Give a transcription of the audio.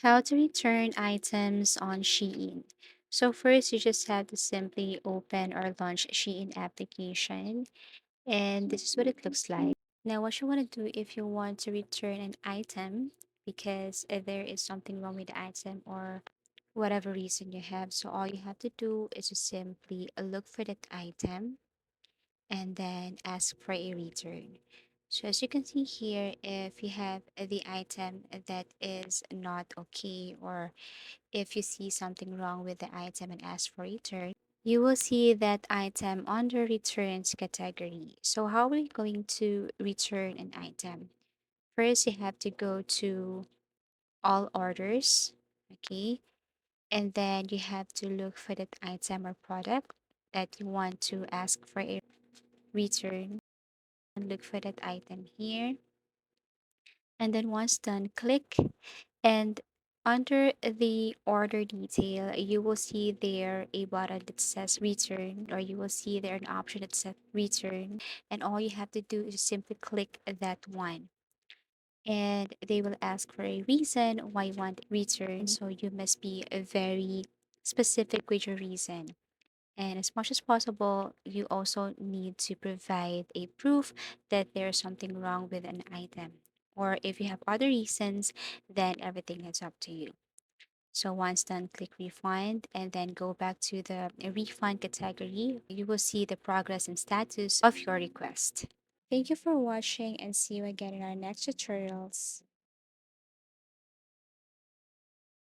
How to return items on Shein. So first, you just have to simply open or launch Shein application, and this is what it looks like. Now, what you want to do if you want to return an item because there is something wrong with the item or whatever reason you have, so all you have to do is to simply look for that item and then ask for a return. So as you can see here, if you have the item that is not okay, or if you see something wrong with the item and ask for return, you will see that item under returns category. So how are we going to return an item? First, you have to go to all orders, okay? And then you have to look for that item or product that you want to ask for a return, and look for that item here. And then once done, click, and under the order detail, you will see there a button that says return, or you will see there an option that says return. And all you have to do is simply click that one. And they will ask for a reason why you want return. So you must be very specific with your reason. And as much as possible, you also need to provide a proof that there's something wrong with an item. Or if you have other reasons, then everything is up to you. So once done, click refund and then go back to the refund category. You will see the progress and status of your request. Thank you for watching and see you again in our next tutorials.